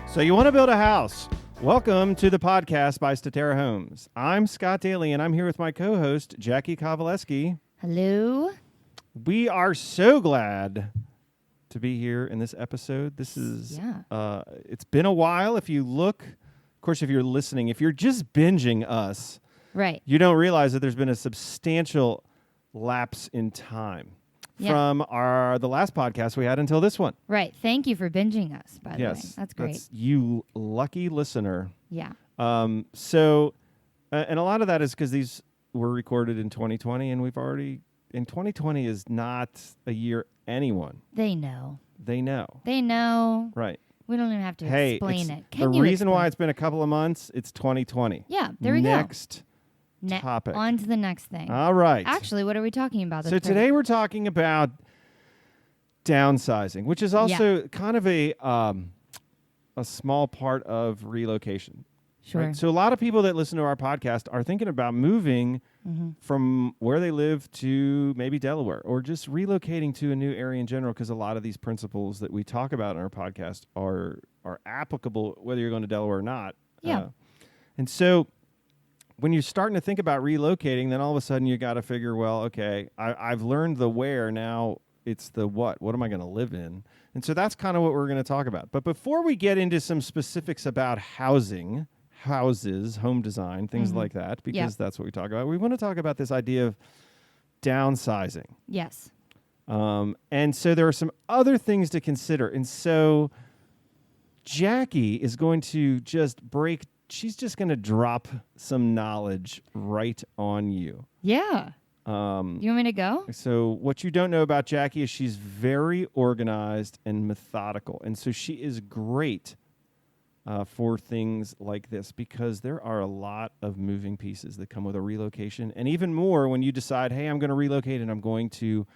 So you want to build a house? Welcome to the podcast by Statera Homes. I'm Scott Daly, and I'm here with my co-host, Jacki Kovaleski. Hello. We are so glad to be here in this episode. This is, it's been a while. If you look, of course, if you're listening, if you're just binging us, right, you don't realize that there's been a substantial lapse in time from the last podcast we had until this one. Right. Thank you for binging us, by the way. That's great. That's you lucky listener. Yeah. And a lot of that is because these were recorded in 2020, and and 2020 is not a year anyone. They know. They know. Right. We don't even have to explain it. The reason why it's been a couple of months, it's 2020. Yeah, there we go. Next topic. On to the next thing. All right. Actually, what are we talking about? So today we're talking about downsizing, which is also kind of a small part of relocation. Sure. Right? So a lot of people that listen to our podcast are thinking about moving from where they live to maybe Delaware, or just relocating to a new area in general, because a lot of these principles that we talk about in our podcast are applicable whether you're going to Delaware or not. Yeah. And so when you're starting to think about relocating, then all of a sudden you got to figure, well, okay, I've learned the where, now it's the what. What am I going to live in? And so that's kind of what we're going to talk about. But before we get into some specifics about houses, home design, things like that, because that's what we talk about, we want to talk about this idea of downsizing. Yes. And so there are some other things to consider. And so Jacki is going to she's just going to drop some knowledge right on you. Yeah. You want me to go? So what you don't know about Jacki is she's very organized and methodical. And so she is great for things like this, because there are a lot of moving pieces that come with a relocation. And even more when you decide, hey, I'm going to relocate and I'm going to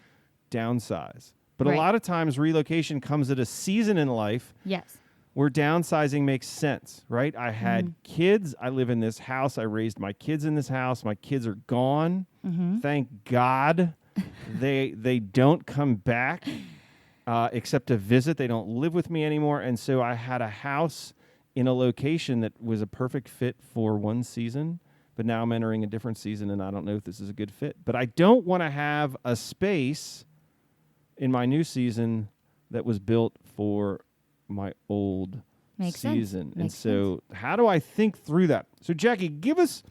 downsize. But a lot of times relocation comes at a season in life. Yes. Where downsizing makes sense, right? I had kids. I live in this house. I raised my kids in this house. My kids are gone. Thank God. They don't come back except to visit. They don't live with me anymore. And so I had a house in a location that was a perfect fit for one season. But now I'm entering a different season, and I don't know if this is a good fit. But I don't want to have a space in my new season that was built for my old season. And so how do I think through that? So Jacki, give us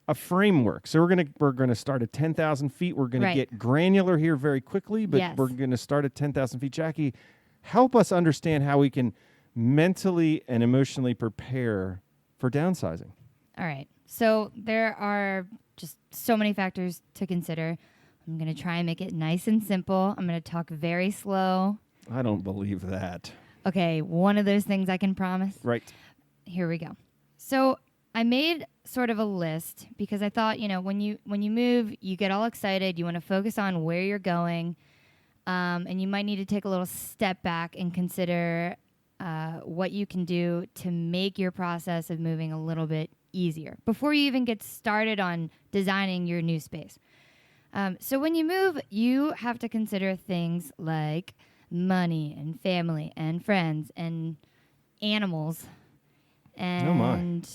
a framework. So we're gonna start at 10,000 feet. We're gonna get granular here very quickly, but we're gonna start at 10,000 feet. Jacki, help us understand how we can mentally and emotionally prepare for downsizing. All right. So there are just so many factors to consider. I'm gonna try and make it nice and simple. I'm gonna talk very slow. I don't believe that. Okay, one of those things I can promise. Right. Here we go. So I made sort of a list because I thought, when you move, you get all excited. You want to focus on where you're going, and you might need to take a little step back and consider what you can do to make your process of moving a little bit easier before you even get started on designing your new space. So when you move, you have to consider things like money and family and friends and animals and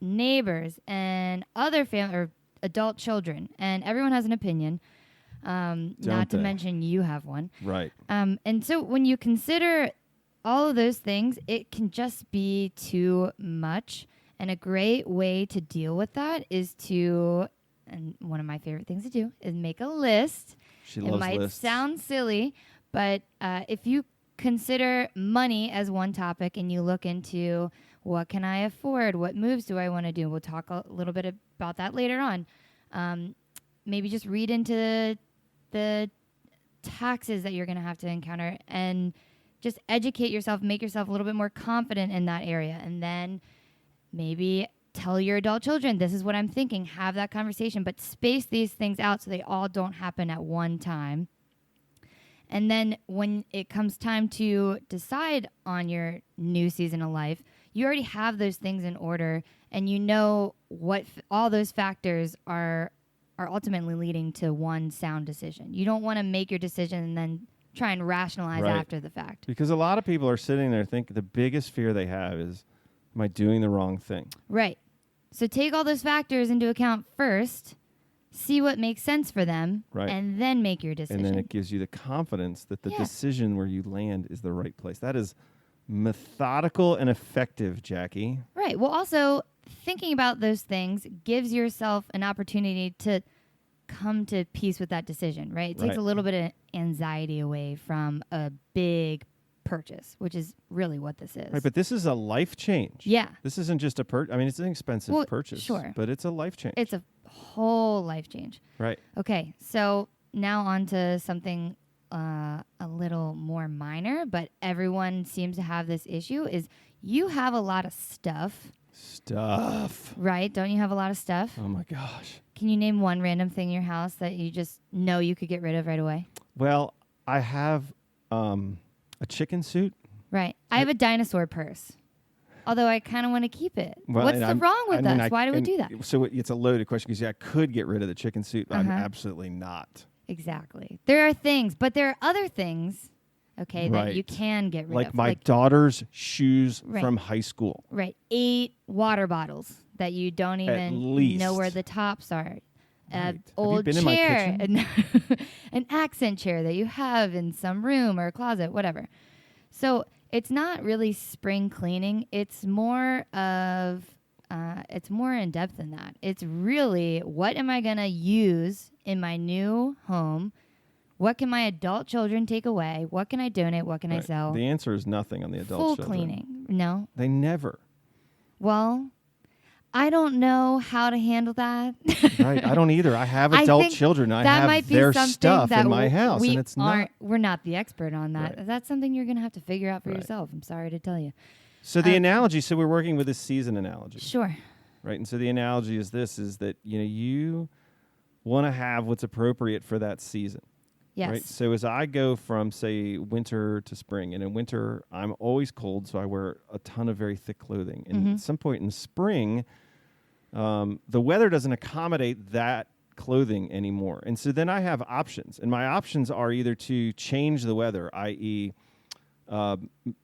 neighbors and other family or adult children, and everyone has an opinion. Not to mention you have one. Right. And so when you consider all of those things, it can just be too much. And a great way to deal with that is and one of my favorite things to do is make a list. She loves lists. It might sound silly, but if you consider money as one topic and you look into what can I afford, what moves do I want to do, we'll talk a little bit about that later on. Maybe just read into the taxes that you're going to have to encounter and just educate yourself, make yourself a little bit more confident in that area. And then maybe tell your adult children, this is what I'm thinking, have that conversation, but space these things out so they all don't happen at one time. And then when it comes time to decide on your new season of life, you already have those things in order, and you know what all those factors are ultimately leading to one sound decision. You don't want to make your decision and then try and rationalize after the fact. Because a lot of people are sitting there thinking the biggest fear they have is, am I doing the wrong thing? Right. So take all those factors into account first, see what makes sense for them, and then make your decision. And then it gives you the confidence that the decision where you land is the right place. That is methodical and effective, Jacki. Right. Well, also, thinking about those things gives yourself an opportunity to come to peace with that decision, right? It takes a little bit of anxiety away from a big purchase, which is really what this is. Right, but this is a life change. Yeah. This isn't just a I mean, it's an expensive purchase. Sure. But it's a life change. It's a whole life change. Right. Okay, so now on to something a little more minor, but everyone seems to have this issue, is you have a lot of stuff. Right? Don't you have a lot of stuff? Oh, my gosh. Can you name one random thing in your house that you just know you could get rid of right away? Well, I have a chicken suit. Right. I have a dinosaur purse. Although I kind of want to keep it. Well, what's wrong with us? Why do we do that? So it's a loaded question because I could get rid of the chicken suit, but I'm absolutely not. Exactly. There are things, but there are other things, that you can get rid of. Like my daughter's shoes from high school. Right. 8 water bottles that you don't even know where the tops are. Old chair, an accent chair that you have in some room or closet, whatever. So it's not really spring cleaning. It's more of, it's more in depth than that. It's really, what am I going to use in my new home? What can my adult children take away? What can I donate? What can I sell? The answer is nothing on the adult children. Full cleaning. No. They never. Well, I don't know how to handle that. Right. I don't either. I have adult children. I have their stuff in my house, and it's not. We're not the expert on that. Right. That's something you're going to have to figure out for yourself. I'm sorry to tell you. So the analogy, so we're working with a season analogy. Sure. Right. And so the analogy is this, is that, you want to have what's appropriate for that season. Yes. Right. So as I go from, say, winter to spring, and in winter I'm always cold, so I wear a ton of very thick clothing. And at some point in spring, the weather doesn't accommodate that clothing anymore. And so then I have options. And my options are either to change the weather, i.e.,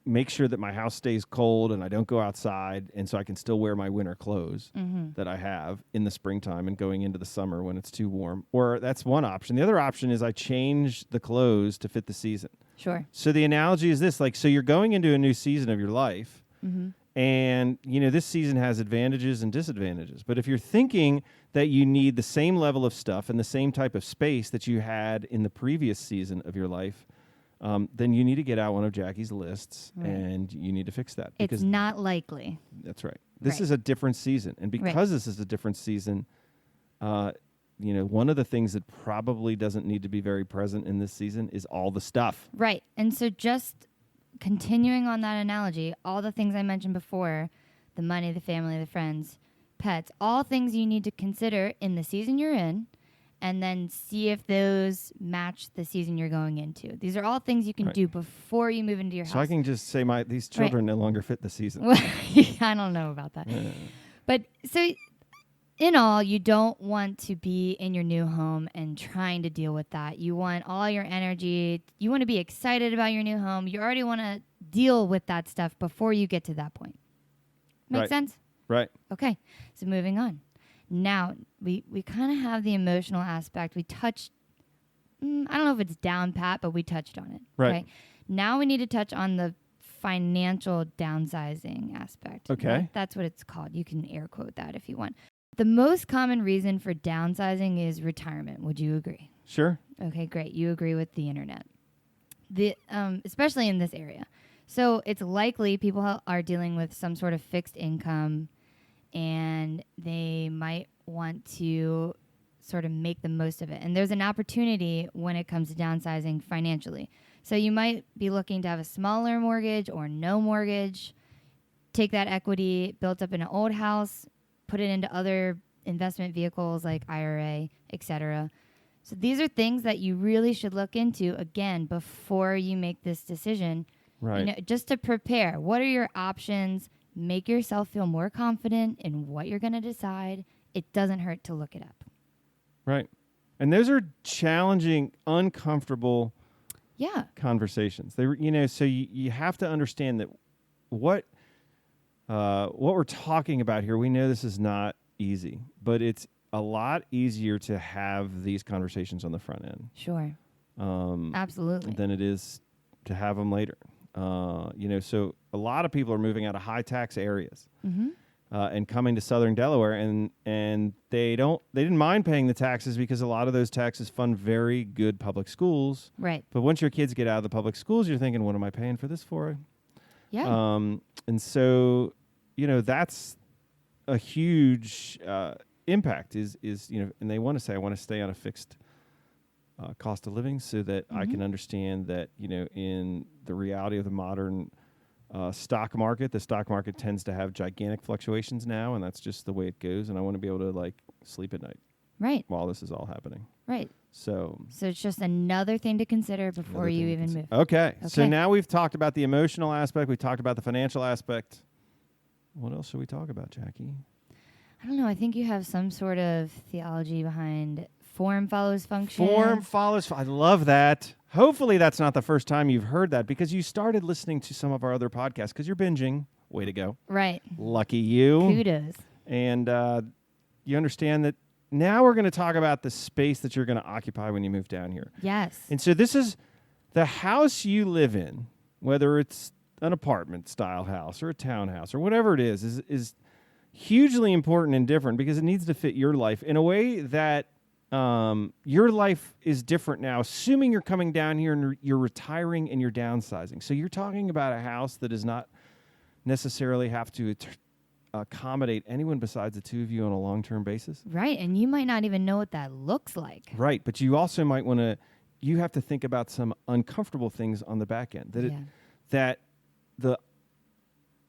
make sure that my house stays cold and I don't go outside, and so I can still wear my winter clothes that I have in the springtime and going into the summer when it's too warm. Or that's one option. The other option is I change the clothes to fit the season. Sure. So the analogy is this, so you're going into a new season of your life, and, this season has advantages and disadvantages. But if you're thinking that you need the same level of stuff and the same type of space that you had in the previous season of your life, then you need to get out one of Jacki's lists, and you need to fix that. It's not likely. That's right. This is a different season. And because this is a different season, one of the things that probably doesn't need to be very present in this season is all the stuff. Right. And so just continuing on that analogy, all the things I mentioned before, the money, the family, the friends, pets, all things you need to consider in the season you're in, and then see if those match the season you're going into. These are all things you can do before you move into your house. So I can just say these children no longer fit the season. Well, I don't know about that. Yeah. But so in all, you don't want to be in your new home and trying to deal with that. You want all your energy. You want to be excited about your new home. You already want to deal with that stuff before you get to that point. Make sense? Right. Okay. So moving on. Now, we kind of have the emotional aspect. We touched, I don't know if it's down pat, but we touched on it. Right. Okay? Now we need to touch on the financial downsizing aspect. Okay. Right? That's what it's called. You can air quote that if you want. The most common reason for downsizing is retirement. Would you agree? Sure. Okay, great. You agree with the internet. Especially in this area. So it's likely people are dealing with some sort of fixed income, and they might want to sort of make the most of it. And there's an opportunity when it comes to downsizing financially. So you might be looking to have a smaller mortgage or no mortgage, take that equity built up in an old house, put it into other investment vehicles like IRA, etc. So these are things that you really should look into, again, before you make this decision. Right. Just to prepare. What are your options? Make yourself feel more confident in what you're going to decide. It doesn't hurt to look it up. Right. And those are challenging, uncomfortable conversations. So you have to understand that what we're talking about here, we know this is not easy, but it's a lot easier to have these conversations on the front end. Sure. Absolutely. Than it is to have them later. So a lot of people are moving out of high tax areas and coming to Southern Delaware, and they didn't mind paying the taxes because a lot of those taxes fund very good public schools. Right. But once your kids get out of the public schools, you're thinking, what am I paying for this for? Yeah. And so, that's a huge impact is, and they want to say, I want to stay on a fixed cost of living so that I can understand that, in the reality of the modern stock market, the stock market tends to have gigantic fluctuations now, and that's just the way it goes. And I want to be able to sleep at night. Right. While this is all happening. Right. So it's just another thing to consider before you even move. Okay. So now we've talked about the emotional aspect. We've talked about the financial aspect. What else should we talk about, Jacki? I don't know. I think you have some sort of theology behind form follows function. Form follows. I love that. Hopefully that's not the first time you've heard that because you started listening to some of our other podcasts because you're binging. Way to go. Right. Lucky you. Kudos. And you understand that now we're going to talk about the space that you're going to occupy when you move down here. Yes. And so this is the house you live in, whether it's an apartment style house or a townhouse or whatever it is hugely important and different because it needs to fit your life in a way that your life is different now, assuming you're coming down here and you're retiring and you're downsizing. So you're talking about a house that does not necessarily have to accommodate anyone besides the two of you on a long-term basis. Right, and you might not even know what that looks like. Right, but you also might want to, you have to think about some uncomfortable things on the back end.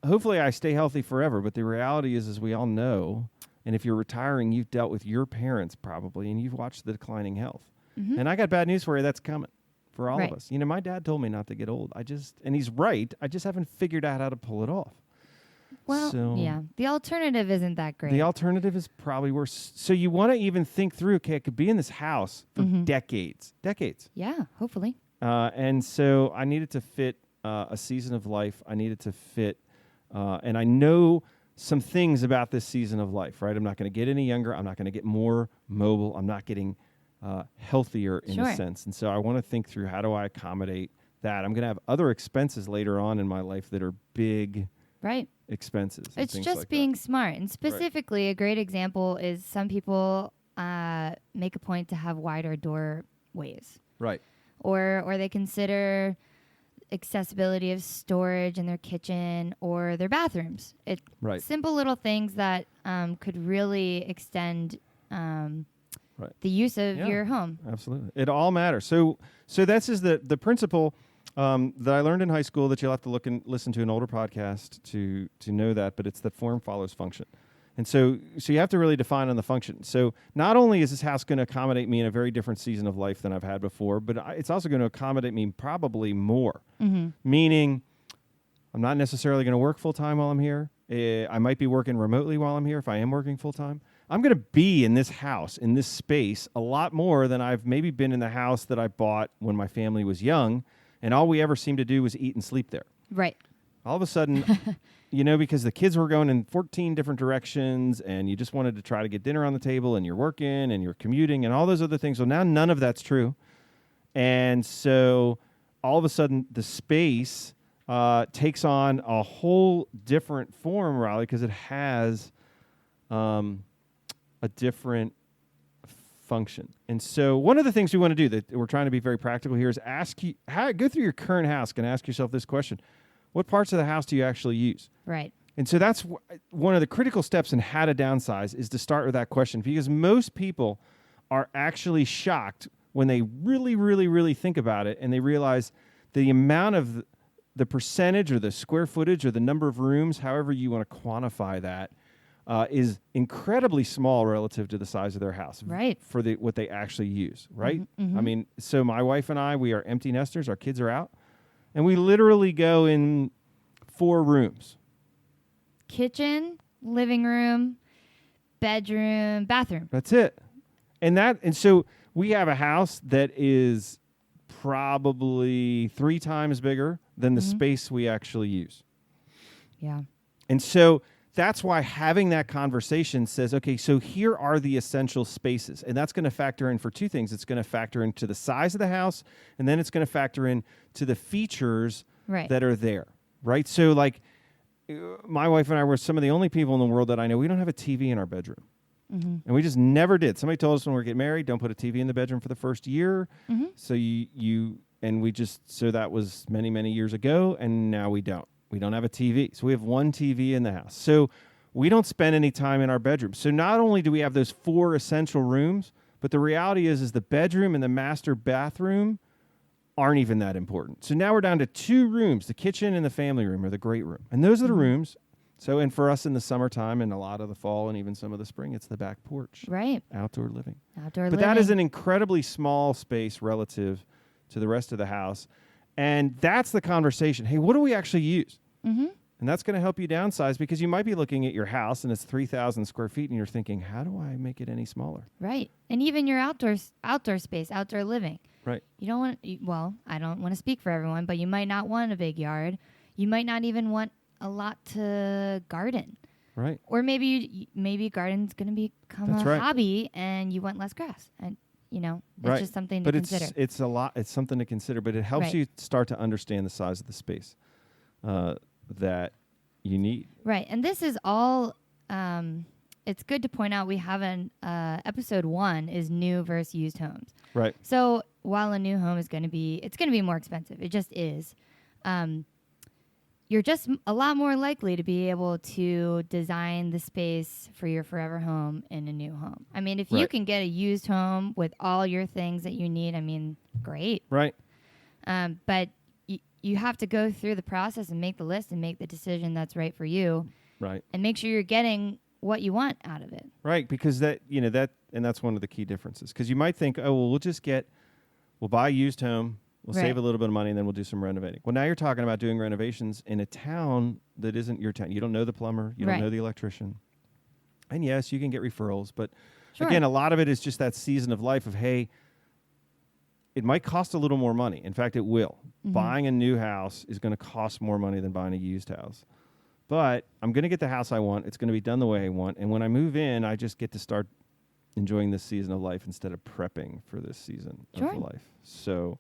Hopefully I stay healthy forever, but the reality is, as we all know, and if you're retiring, you've dealt with your parents probably, and you've watched the declining health. And I got bad news for you, that's coming for all of us. My dad told me not to get old. And he's right, I just haven't figured out how to pull it off. Well, yeah. The alternative isn't that great. The alternative is probably worse. So you want to even think through, okay, I could be in this house for decades. Yeah, hopefully. And so I needed to fit a season of life. I needed to fit, and I know some things about this season of life, right? I'm not going to get any younger. I'm not going to get more mobile. I'm not getting healthier in a sense. And so I want to think through, how do I accommodate that? I'm going to have other expenses later on in my life that are big expenses. It's just being smart. And specifically, a great example is some people make a point to have wider doorways. Right. Or they consider accessibility of storage in their kitchen or their bathrooms. Simple little things that could really extend the use of your home. Absolutely. It all matters. So this is the principle that I learned in high school that you'll have to look and listen to an older podcast to know that, but it's that form follows function. And so you have to really define on the function. So not only is this house going to accommodate me in a very different season of life than I've had before, but it's also going to accommodate me probably more. Meaning I'm not necessarily going to work full-time while I'm here. I might be working remotely while I'm here if I am working full-time. I'm going to be in this house, in this space, a lot more than I've maybe been in the house that I bought when my family was young, and all we ever seemed to do was eat and sleep there. Right. All of a sudden, because the kids were going in 14 different directions and you just wanted to try to get dinner on the table and you're working and you're commuting and all those other things. So now none of that's true. And so all of a sudden the space takes on a whole different form, Riley, because it has a different function. And so one of the things we want to do that we're trying to be very practical here is go through your current house and ask yourself this question. What parts of the house do you actually use? Right. And so that's one of the critical steps in how to downsize is to start with that question, because most people are actually shocked when they really, really, really think about it and they realize the amount of the percentage or the square footage or the number of rooms, however you want to quantify that, is incredibly small relative to the size of their house. Right. For what they actually use, right? I mean, so my wife and I, we are empty nesters. Our kids are out. And we literally go in 4 rooms. Kitchen, living room, bedroom, bathroom. That's it. And so we have a house that is probably 3 times bigger than the space we actually use. Yeah. And so that's why having that conversation says, okay, so here are the essential spaces. And that's going to factor in for 2 things. It's going to factor into the size of the house, and then it's going to factor in to the features that are there, right? So like my wife and I were some of the only people in the world that I know, we don't have a TV in our bedroom. And we just never did. Somebody told us when we were getting married, don't put a TV in the bedroom for the first year. So so that was many, many years ago, and now we don't. We don't have a TV. So we have one TV in the house. So we don't spend any time in our bedroom. So not only do we have those 4 essential rooms, but the reality is the bedroom and the master bathroom aren't even that important. So now we're down to 2 rooms, the kitchen and the family room or the great room. And those are the rooms. So, and for us in the summertime and a lot of the fall and even some of the spring, it's the back porch. Right. Outdoor living. But that is an incredibly small space relative to the rest of the house. And that's the conversation. Hey, what do we actually use? And that's going to help you downsize, because you might be looking at your house and it's 3,000 square feet and you're thinking, how do I make it any smaller? Right. And even your outdoor space, outdoor living. Right. You don't want, I don't want to speak for everyone, but you might not want a big yard. You might not even want a lot to garden. Right. Or maybe garden's going to become hobby and you want less grass. And, it's just something to consider. But it's something to consider, but it helps you start to understand the size of the space that you need. Right. And this is all, it's good to point out we have episode 1 is new versus used homes. Right. So while a new home it's going to be more expensive. It just is. You're just a lot more likely to be able to design the space for your forever home in a new home. I mean, if you can get a used home with all your things that you need, I mean, great. Right. But you have to go through the process and make the list and make the decision that's right for you. Right. And make sure you're getting what you want out of it. Right. Because that's one of the key differences. Because you might think, oh, well, we'll buy a used home. We'll save a little bit of money, and then we'll do some renovating. Well, now you're talking about doing renovations in a town that isn't your town. You don't know the plumber. You don't know the electrician. And yes, you can get referrals. But again, a lot of it is just that season of life of, hey, it might cost a little more money. In fact, it will. Buying a new house is going to cost more money than buying a used house. But I'm going to get the house I want. It's going to be done the way I want. And when I move in, I just get to start enjoying this season of life instead of prepping for this season of life. So...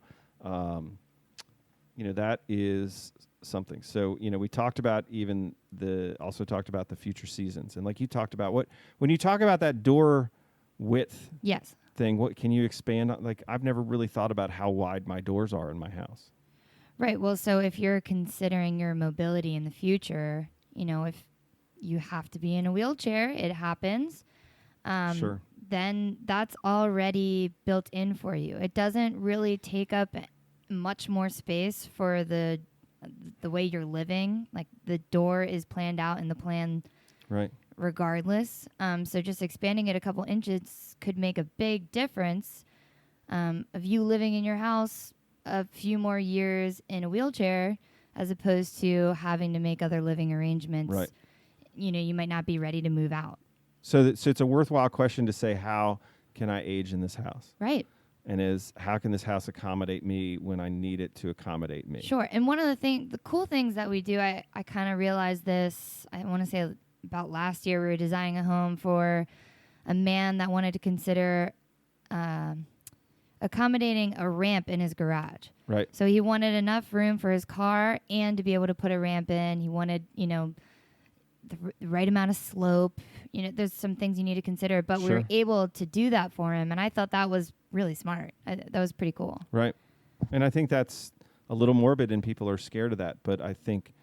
that is something. So, we talked about also talked about the future seasons. And like you talked about when you talk about that door width thing, what can you expand on? Like, I've never really thought about how wide my doors are in my house. Right. Well, so if you're considering your mobility in the future, if you have to be in a wheelchair, it happens. Then that's already built in for you. It doesn't really take up much more space for the way you're living. Like, the door is planned out in the plan regardless. So just expanding it a couple inches could make a big difference of you living in your house a few more years in a wheelchair as opposed to having to make other living arrangements. Right. You might not be ready to move out. So it's a worthwhile question to say, how can I age in this house? Right. And how can this house accommodate me when I need it to accommodate me? Sure. And one of the cool things that we do, I kind of realized this, I want to say about last year, we were designing a home for a man that wanted to consider accommodating a ramp in his garage. Right. So he wanted enough room for his car and to be able to put a ramp in. He wanted, the right amount of slope. There's some things you need to consider, but we were able to do that for him. And I thought that was really smart. That was pretty cool. Right. And I think that's a little morbid and people are scared of that. But I think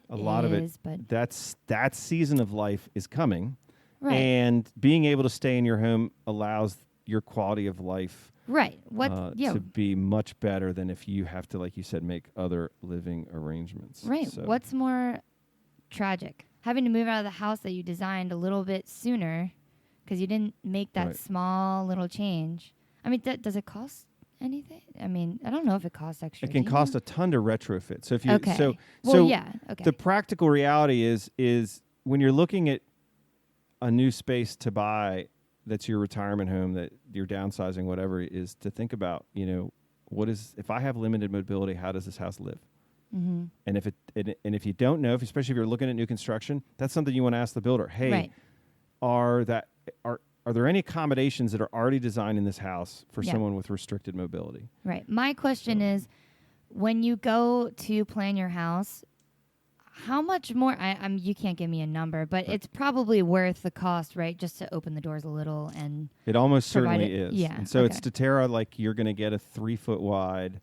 a lot of it, that season of life is coming. Right. And being able to stay in your home allows your quality of life to be much better than if you have to, like you said, make other living arrangements. Right. So. What's more tragic? Having to move out of the house that you designed a little bit sooner because you didn't make that small little change. I mean, does it cost anything? I mean, I don't know if it costs extra. It can cost a ton to retrofit. So if you the practical reality is when you're looking at a new space to buy that's your retirement home, that you're downsizing, whatever, is to think about, if I have limited mobility, how does this house live? Mm-hmm. And if you don't know, especially if you're looking at new construction, that's something you want to ask the builder. Hey, Right. are there any accommodations that are already designed in this house for Yeah. someone with restricted mobility? Right. My question is, when you go to plan your house, how much more? You can't give me a number, but it's probably worth the cost, right? Just to open the doors a little and It almost provide certainly it. is. Yeah. And so okay. it's Statera, like you're going to get a 3-foot wide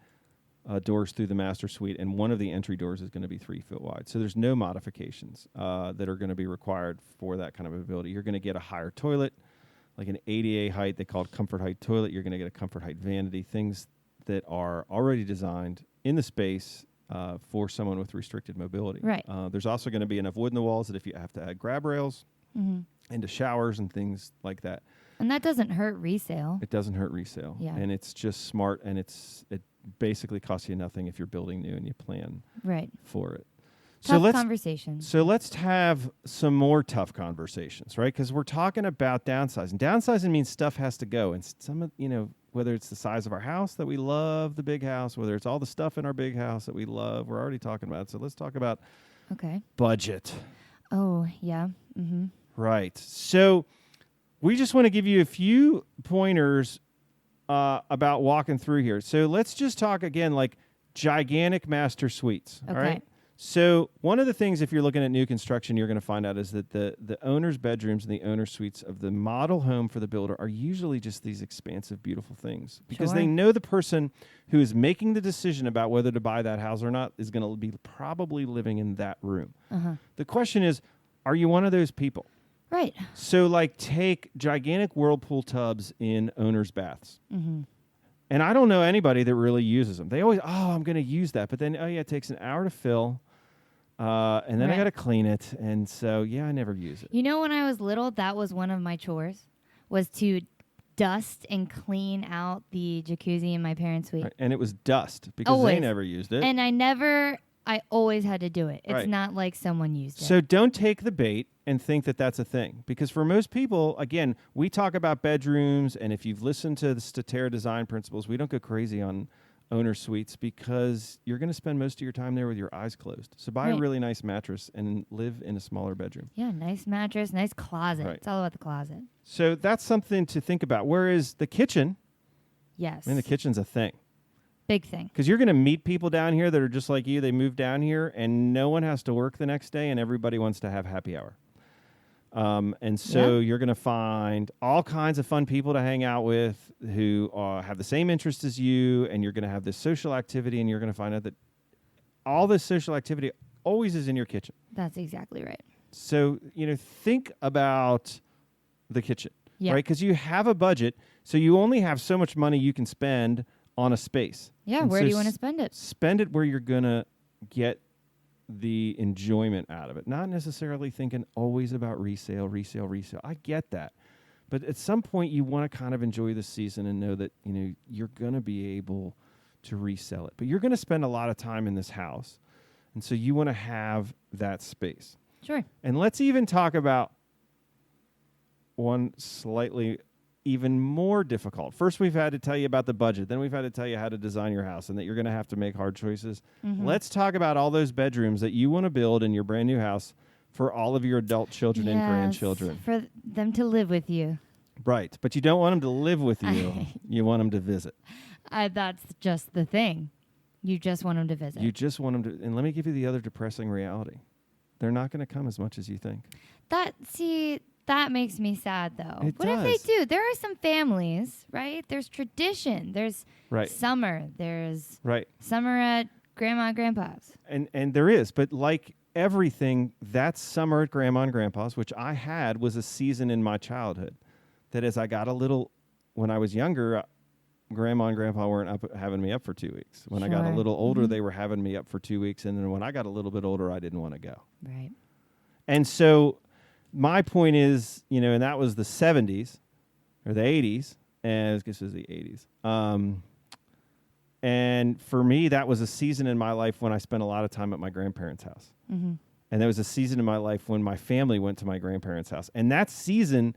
doors through the master suite, and one of the entry doors is going to be 3 foot wide. So there's no modifications that are going to be required for that kind of ability. You're going to get a higher toilet, like an ADA height. They call it comfort height toilet. You're going to get a comfort height vanity, things that are already designed in the space for someone with restricted mobility. Right. There's also going to be enough wood in the walls that if you have to add grab rails into showers and things like that. And that doesn't hurt resale. It doesn't hurt resale. Yeah. And it's just smart, and it basically costs you nothing if you're building new and you plan Right. for it. Tough conversations. So let's have some more tough conversations, right? Because we're talking about downsizing. Downsizing means stuff has to go. And whether it's the size of our house that we love, the big house, whether it's all the stuff in our big house that we love, we're already talking about it. So let's talk about budget. Oh, yeah. Mm-hmm. Right. So we just want to give you a few pointers about walking through here. So let's just talk again, like gigantic master suites. Okay. All right. So one of the things, if you're looking at new construction, you're going to find out is that the owner's bedrooms and the owner's suites of the model home for the builder are usually just these expansive, beautiful things because they know the person who is making the decision about whether to buy that house or not is going to be probably living in that room. Uh-huh. The question is, are you one of those people? Right. So, like, take gigantic whirlpool tubs in owners' baths. Mm-hmm. And I don't know anybody that really uses them. They always, I'm going to use that. But then, it takes an hour to fill. And then I got to clean it. And so, I never use it. You know, when I was little, that was one of my chores, was to dust and clean out the jacuzzi in my parents' suite. Right. And it was dust because they never used it. And I always had to do it. It's not like someone used it. So don't take the bait and think that that's a thing. Because for most people, again, we talk about bedrooms. And if you've listened to the Statera design principles, we don't go crazy on owner suites because you're going to spend most of your time there with your eyes closed. So buy a really nice mattress and live in a smaller bedroom. Yeah, nice mattress, nice closet. Right. It's all about the closet. So that's something to think about. Whereas the kitchen, the kitchen's a thing. Big thing. Because you're going to meet people down here that are just like you. They move down here and no one has to work the next day and everybody wants to have happy hour. And so you're going to find all kinds of fun people to hang out with who have the same interests as you, and you're going to have this social activity, and you're going to find out that all this social activity always is in your kitchen. That's exactly right. So, think about the kitchen, right? Because you have a budget, so you only have so much money you can spend on a space. Yeah, and where do you want to spend it? Spend it where you're going to get the enjoyment out of it, not necessarily thinking always about resale. I get that. But at some point you want to kind of enjoy the season and know that, you're going to be able to resell it. But you're going to spend a lot of time in this house. And so you want to have that space. Sure. And let's even talk about one slightly even more difficult. First, we've had to tell you about the budget. Then we've had to tell you how to design your house and that you're going to have to make hard choices. Mm-hmm. Let's talk about all those bedrooms that you want to build in your brand new house for all of your adult children and grandchildren. For them to live with you. Right. But you don't want them to live with you. You want them to visit. That's just the thing. You just want them to visit. You just want them to. And let me give you the other depressing reality. They're not going to come as much as you think. That makes me sad, though. It what does. if they do? There are some families, right? There's tradition. There's summer. There's summer at Grandma and Grandpa's. And there is. But like everything, that summer at Grandma and Grandpa's, which I had, was a season in my childhood. That as I got a little, when I was younger, Grandma and Grandpa weren't having me up for 2 weeks. When I got a little older, they were having me up for 2 weeks. And then when I got a little bit older, I didn't want to go. Right. And so my point is, and that was the 70s or the 80s, and I guess it was the 80s. And for me, that was a season in my life when I spent a lot of time at my grandparents' house. Mm-hmm. And there was a season in my life when my family went to my grandparents' house. And that season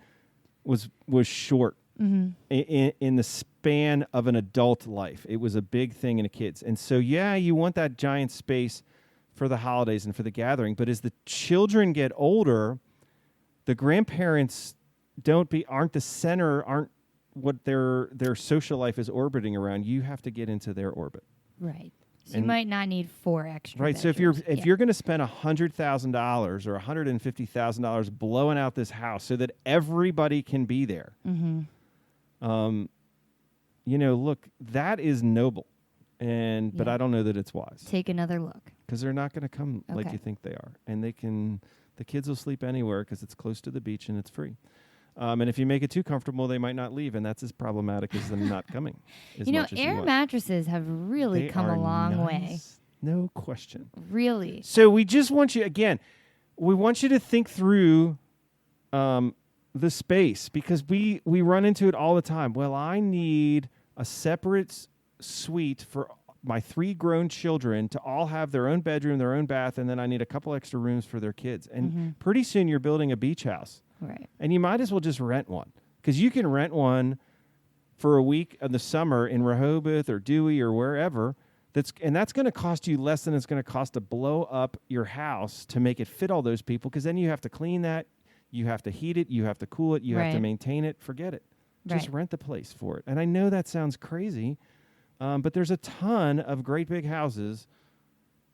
was short. in the span of an adult life. It was a big thing in a kid's. And so, yeah, you want that giant space for the holidays and for the gathering. But as the children get older, the grandparents aren't the center, aren't what their social life is orbiting around. You have to get into their orbit. Right. So you might not need 4 extra. Right. bedrooms. So if you're going to spend $100,000 or $150,000 blowing out this house so that everybody can be there, look, that is noble, but I don't know that it's wise. Take another look, because they're not going to come like you think they are, and the kids will sleep anywhere because it's close to the beach and it's free. And if you make it too comfortable, they might not leave, and that's as problematic as them not coming. Air mattresses have really come a long way. No question. Really. So we just want you, again, to think through the space, because we run into it all the time. Well, I need a separate suite for my 3 grown children to all have their own bedroom, their own bath, and then I need a couple extra rooms for their kids. And pretty soon you're building a beach house. Right. And you might as well just rent one, because you can rent one for a week in the summer in Rehoboth or Dewey or wherever. That's going to cost you less than it's going to cost to blow up your house to make it fit all those people, because then you have to clean that, you have to heat it, you have to cool it, you have to maintain it. Forget it. Just rent the place for it. And I know that sounds crazy, but there's a ton of great big houses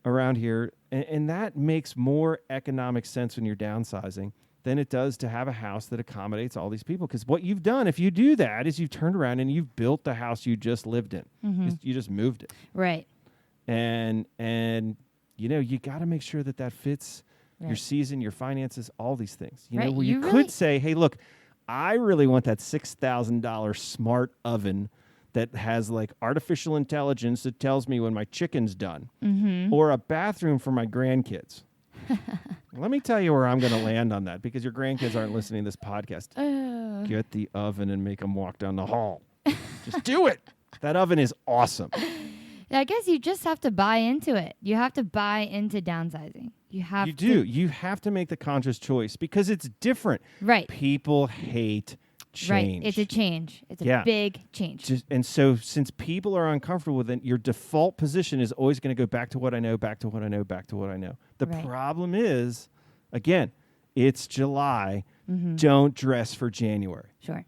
around here, and that makes more economic sense when you're downsizing than it does to have a house that accommodates all these people. Because what you've done, if you do that, is you've turned around and you've built the house you just lived in. You just moved it. Right. And you got to make sure that fits your season, your finances, all these things. Where you could say, hey, look, I really want that $6,000 smart oven that has like artificial intelligence that tells me when my chicken's done, or a bathroom for my grandkids. Let me tell you where I'm going to land on that, because your grandkids aren't listening to this podcast. Get the oven and make them walk down the hall. Just do it. That oven is awesome. I guess you just have to buy into it. You have to buy into downsizing. You have to make the conscious choice, because it's different. Right. People hate change. Right. It's a change. It's a big change. And so since people are uncomfortable with it, your default position is always going to go back to what I know, back to what I know, back to what I know. The problem is, again, it's July. Don't dress for January. Sure.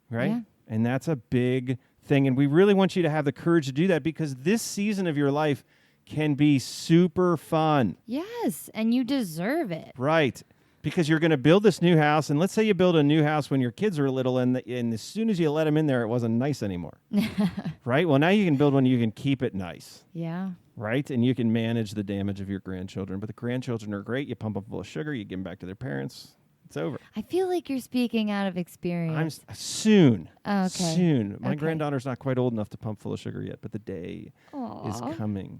Right? Yeah. And that's a big thing. And we really want you to have the courage to do that, because this season of your life can be super fun. Yes. And you deserve it. Right. Because you're going to build this new house, and let's say you build a new house when your kids are little, and as soon as you let them in there, it wasn't nice anymore. Right? Well, now you can build one, you can keep it nice. Yeah. Right? And you can manage the damage of your grandchildren. But the grandchildren are great. You pump them full of sugar, you give them back to their parents. It's over. I feel like you're speaking out of experience. Soon. Oh, okay. Soon. My granddaughter's not quite old enough to pump full of sugar yet, but the day is coming.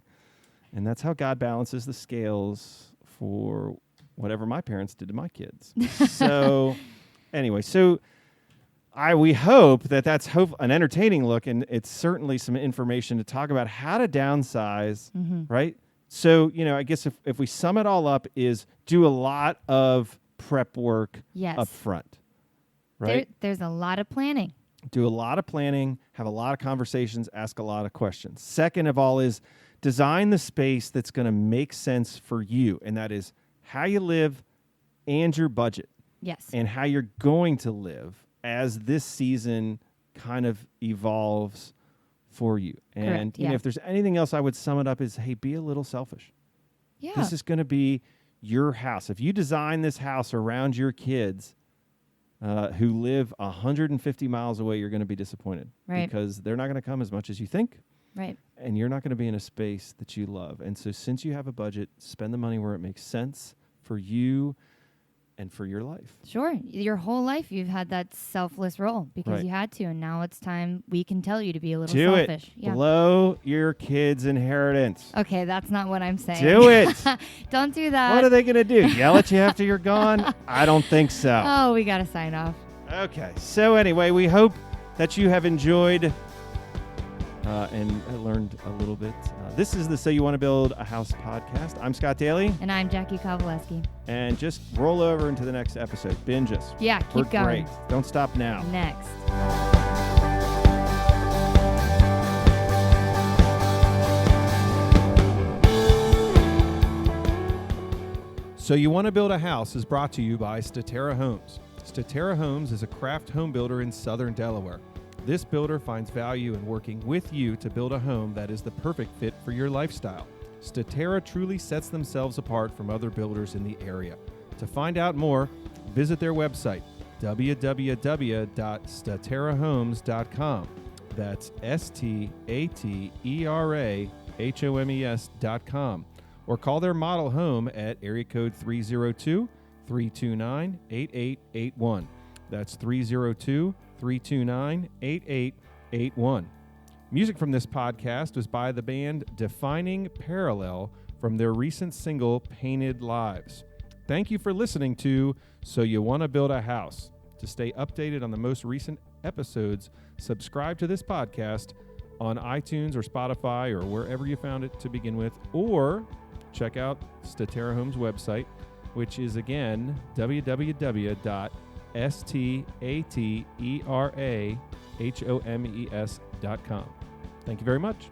And that's how God balances the scales for whatever my parents did to my kids. So anyway, we hope that's an entertaining look, and it's certainly some information to talk about how to downsize, right? So, I guess if we sum it all up, is do a lot of prep work up front, right? There's a lot of planning. Do a lot of planning, have a lot of conversations, ask a lot of questions. Second of all is design the space that's going to make sense for you, and that is how you live and your budget. Yes. And how you're going to live as this season kind of evolves for you. And Correct, if there's anything else I would sum it up is, hey, be a little selfish. Yeah. This is going to be your house. If you design this house around your kids who live 150 miles away, you're going to be disappointed. Right. Because they're not going to come as much as you think. Right. And you're not going to be in a space that you love. And so since you have a budget, spend the money where it makes sense for you and for your life. Sure. Your whole life you've had that selfless role because you had to, and now it's time we can tell you to be a little selfish. Do it. Yeah. Blow your kids' inheritance. Okay, that's not what I'm saying. Do it. Don't do that. What are they going to do? Yell at you after you're gone? I don't think so. Oh, we got to sign off. Okay. So anyway, we hope that you have enjoyed and I learned a little bit. This is the So You Want to Build a House podcast. I'm Scott Daly. And I'm Jacki Kowaleski. And just roll over into the next episode. Binge us. Yeah, We're keep going. Great. Don't stop now. Next. So You Want to Build a House is brought to you by Statera Homes. Statera Homes is a craft home builder in southern Delaware. This builder finds value in working with you to build a home that is the perfect fit for your lifestyle. Statera truly sets themselves apart from other builders in the area. To find out more, visit their website, www.staterahomes.com. That's STATERAHOMES.com. Or call their model home at area code 302-329-8881. That's 302-329-8881. Music from this podcast was by the band Defining Parallel from their recent single, Painted Lives. Thank you for listening to So You Want to Build a House. To stay updated on the most recent episodes, subscribe to this podcast on iTunes or Spotify or wherever you found it to begin with, or check out Statera Homes' website, which is again www.staterahomes.com. Thank you very much.